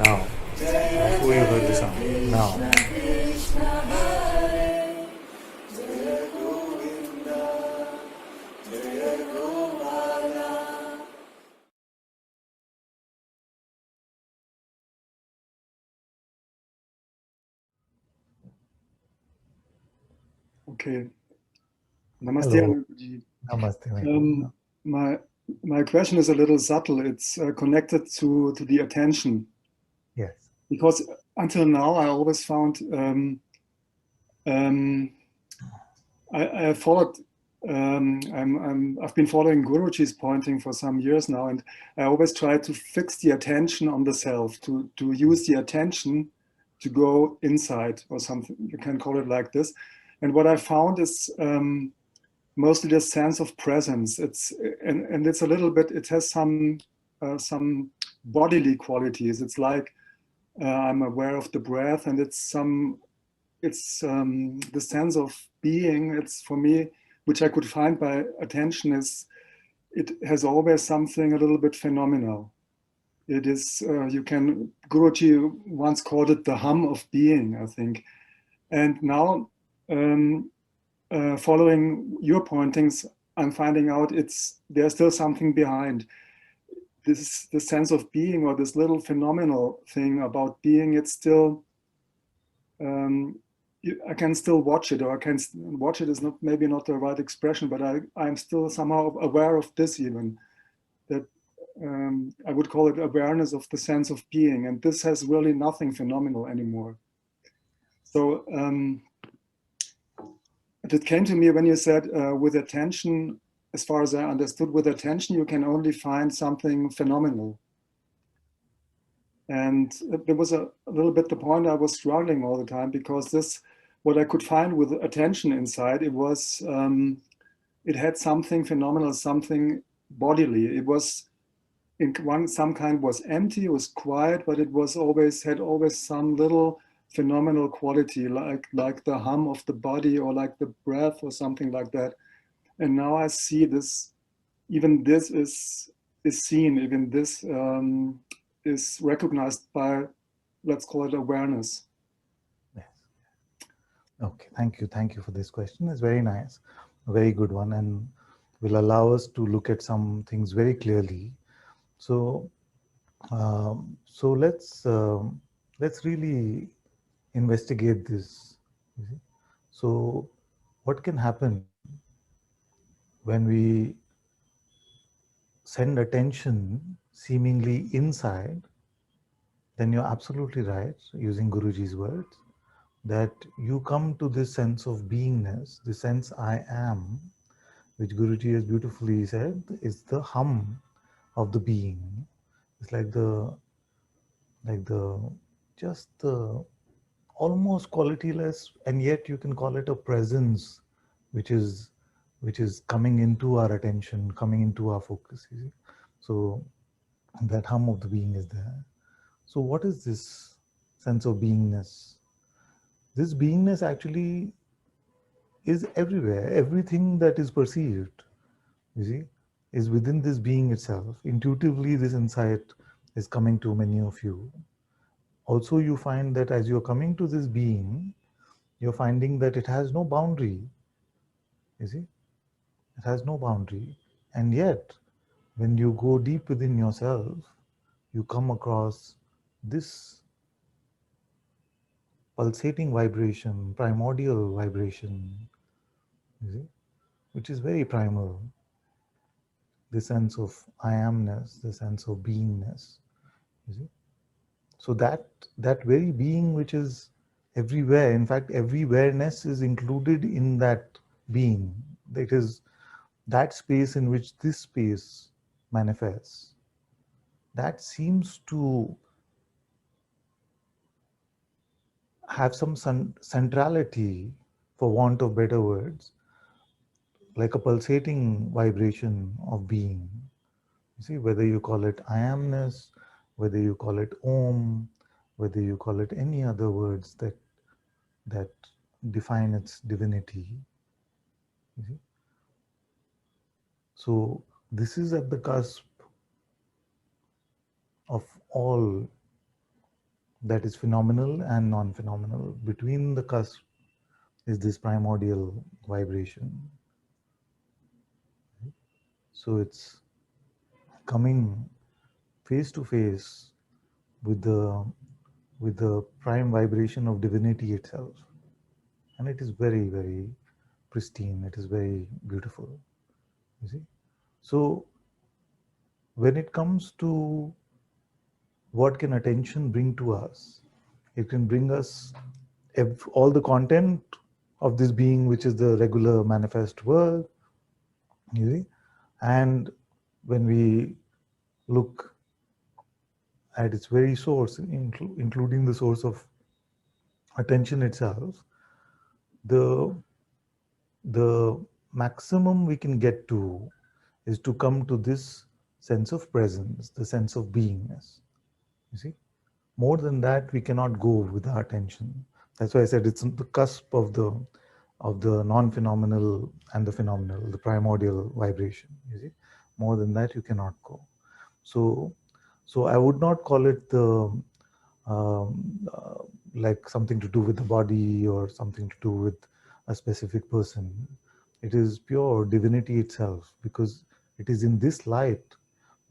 now. Before you heard the sound, now. Okay. Namaste, Hello. Anuji. Namaste. Um, my question is a little subtle. It's connected to the attention, Yes. because until now I always found um, I followed. I've been following Guruji's pointing for some years now, and I always try to fix the attention on the self, to use the attention to go inside or something. You can call it like this. And what I found is mostly the sense of presence. And it's a little bit. It has some bodily qualities. It's like I'm aware of the breath, and it's the sense of being. It's for me, which I could find by attention, is it has always something a little bit phenomenal. It is Guruji once called it the hum of being, I think. And now, following your pointings, I'm finding out there's still something behind this sense of being, or this little phenomenal thing about being. It's still um, I can still watch it, or I can watch it is not maybe not the right expression, but I'm still somehow aware of this, even that I would call it awareness of the sense of being, and this has really nothing phenomenal anymore. So it came to me when you said with attention, as far as I understood, with attention you can only find something phenomenal. And there was a little bit the point I was struggling all the time, because what I could find with attention inside, it had something phenomenal, something bodily. It was some kind was empty, it was quiet, but it was had always some little phenomenal quality, like the hum of the body, or like the breath, or something like that. And now I see this. Even this is seen. Even this is recognized by, let's call it, awareness. Yes. Okay. Thank you. Thank you for this question. It's very nice, a very good one, and will allow us to look at some things very clearly. So, so let's really investigate this. You see? So, what can happen when we send attention seemingly inside? Then you're absolutely right, using Guruji's words, that you come to this sense of beingness, the sense I am, which Guruji has beautifully said is the hum of the being. It's like the, just the almost qualityless, and yet you can call it a presence, which is, which is coming into our attention, coming into our focus. You see? So that hum of the being is there. So what is this sense of beingness? This beingness actually is everywhere. Everything that is perceived, you see, is within this being itself. Intuitively, this insight is coming to many of you. Also, you find that as you're coming to this being, you're finding that it has no boundary. You see, it has no boundary. And yet, when you go deep within yourself, you come across this pulsating vibration, primordial vibration, you see, which is very primal. The sense of I amness, the sense of beingness, you see. So that very being which is everywhere, in fact, everywhereness is included in that being. It is that space in which this space manifests. That seems to have some centrality, for want of better words, like a pulsating vibration of being. You see, whether you call it I amness, whether you call it Om, whether you call it any other words that define its divinity. You see? So this is at the cusp of all that is phenomenal and non-phenomenal. Between the cusp is this primordial vibration. So it's coming face to face with the prime vibration of divinity itself, and it is very, very pristine. It is very beautiful. You see. So when it comes to what can attention bring to us, it can bring us all the content of this being, which is the regular manifest world. You see, and when we look at its very source, including the source of attention itself, the the maximum we can get to is to come to this sense of presence, the sense of beingness. You see, more than that we cannot go with our attention. That's why I said it's on the cusp of the non-phenomenal and the phenomenal, the primordial vibration. You see, more than that you cannot go. So, so I would not call it the like something to do with the body or something to do with a specific person. It is pure divinity itself, because it is in this light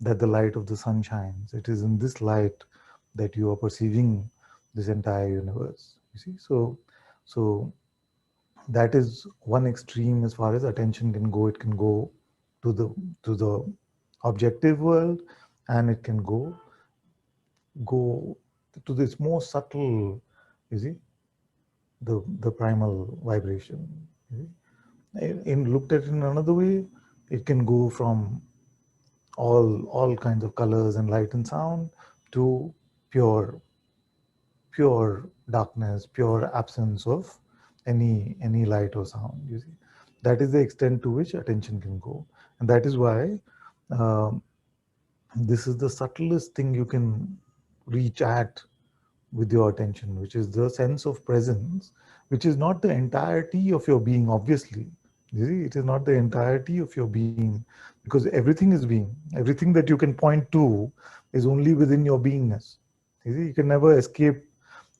that the light of the sun shines. It is in this light that you are perceiving this entire universe. You see, so that is one extreme as far as attention can go. It can go to the objective world, and it can go to this more subtle, you see, the primal vibration. You see? In looked at in another way, it can go from all kinds of colors and light and sound to pure pure darkness, pure absence of any light or sound. You see, that is the extent to which attention can go, and that is why um, this is the subtlest thing you can reach at with your attention, which is the sense of presence, which is not the entirety of your being, obviously. You see, it is not the entirety of your being, because everything is being. Everything that you can point to is only within your beingness. You see, you can never escape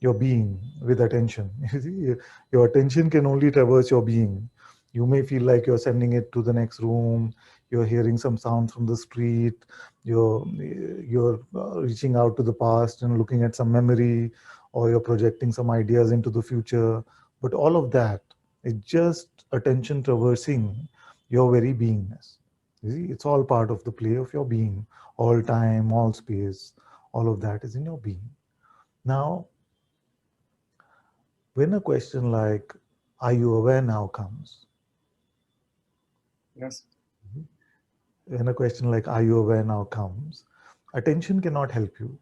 your being with attention. You see, your attention can only traverse your being. You may feel like you're sending it to the next room, you're hearing some sound from the street, you're reaching out to the past and looking at some memory, or you're projecting some ideas into the future. But all of that is just attention traversing your very beingness. You see, it's all part of the play of your being. All time, all space, all of that is in your being. Now, when a question like, are you aware now comes, Yes. when a question like, are you aware now comes, attention cannot help you.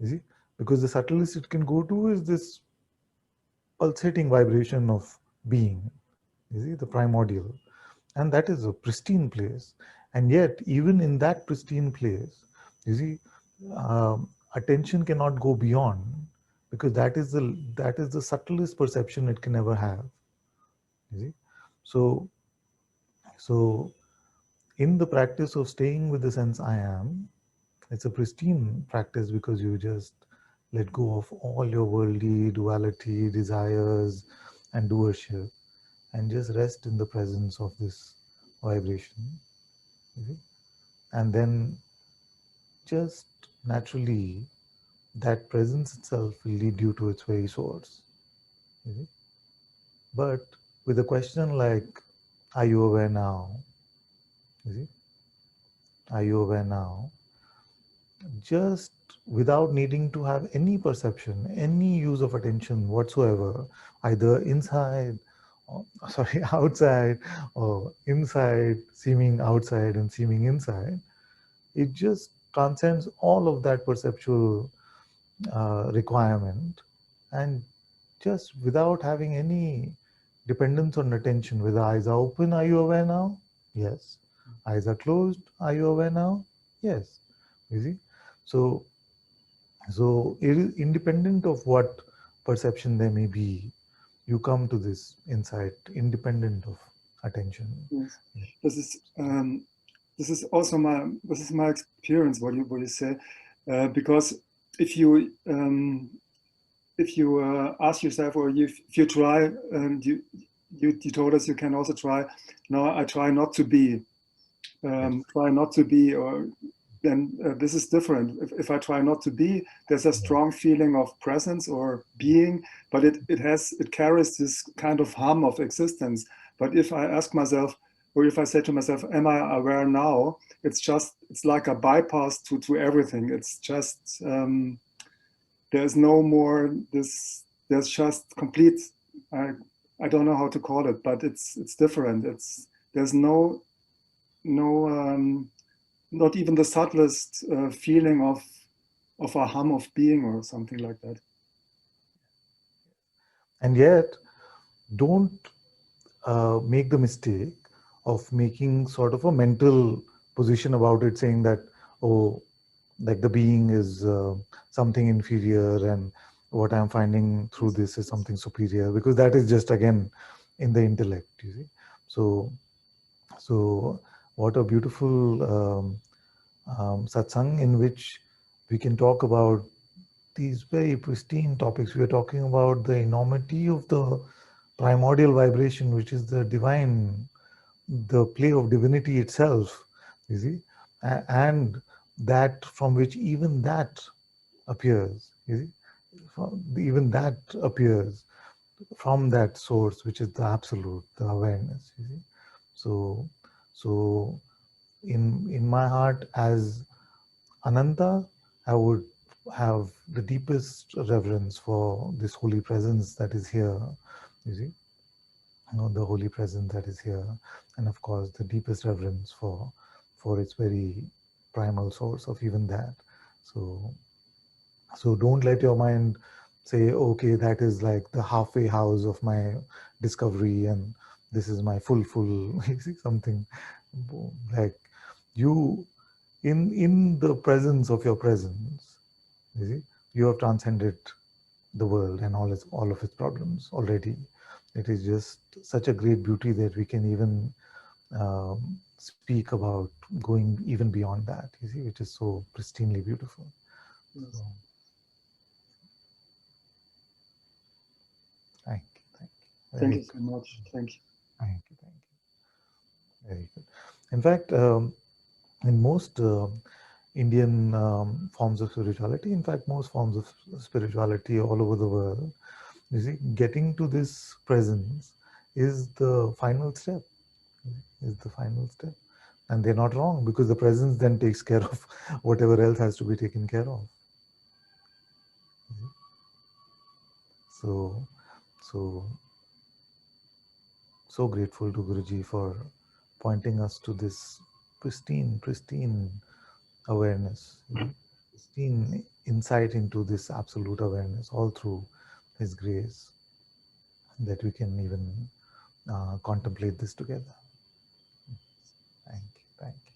You see, because the subtlest it can go to is this pulsating vibration of being. You see, the primordial. And that is a pristine place. And yet, even in that pristine place, you see, attention cannot go beyond, because that is the subtlest perception it can ever have. You see, so so in the practice of staying with the sense I am, it's a pristine practice, because you just let go of all your worldly duality, desires, and doership, and just rest in the presence of this vibration. You see? And then just naturally, that presence itself will lead you to its very source. You see? But with a question like, are you aware now? You see? Are you aware now? Just without needing to have any perception, any use of attention whatsoever, either inside, or, sorry, outside, or inside, seeming outside and seeming inside, it just transcends all of that perceptual requirement, and just without having any dependence on attention. Whether eyes are open, are you aware now? Yes. Eyes are closed, are you aware now? Yes. You see? So so independent of what perception there may be, you come to this insight independent of attention. Yes. This is this is also my experience. What you say, because if you ask yourself, or if you try, you told us you can also try. No, I try not to be. Yes. Try not to be, or then this is different. If I try not to be, there's a Yeah. strong feeling of presence or being, but it carries this kind of hum of existence. But if I ask myself, or if I say to myself, am I aware now? It's like a bypass to everything. It's just there's no more this. There's just complete. I I don't know how to call it, but it's different. There's no not even the subtlest feeling of a hum of being or something like that. And yet, don't make the mistake of making sort of a mental position about it, saying that, oh, like the being is something inferior, and what I'm finding through this is something superior, because that is just again in the intellect, you see. So, so what a beautiful satsang in which we can talk about these very pristine topics. We are talking about the enormity of the primordial vibration, which is the divine, the play of divinity itself, you see, and that from which even that appears, you see, even that appears from that source, which is the absolute, the awareness, you see. So, so in my heart, as Ananta, I would have the deepest reverence for this holy presence that is here, you see, the holy presence that is here, and of course the deepest reverence for its very primal source of even that. So so don't let your mind say, okay, that is like the halfway house of my discovery, and this is my full you see, something like you in the presence of your presence, you see, you have transcended the world and all of its problems already. It is just such a great beauty that we can even speak about going even beyond that, you see, which is so pristinely beautiful. So Yes. thank you, thank you. Thank Very you good. so much. Thank you. Thank you. Very good. In fact, in most Indian forms of spirituality, in fact, most forms of spirituality all over the world, you see, getting to this presence is the final step, is the final step. And they're not wrong, because the presence then takes care of whatever else has to be taken care of. So, so, so grateful to Guruji for pointing us to this pristine awareness, pristine insight into this absolute awareness, all through His grace, that we can even contemplate this together. Thank you. Thank you.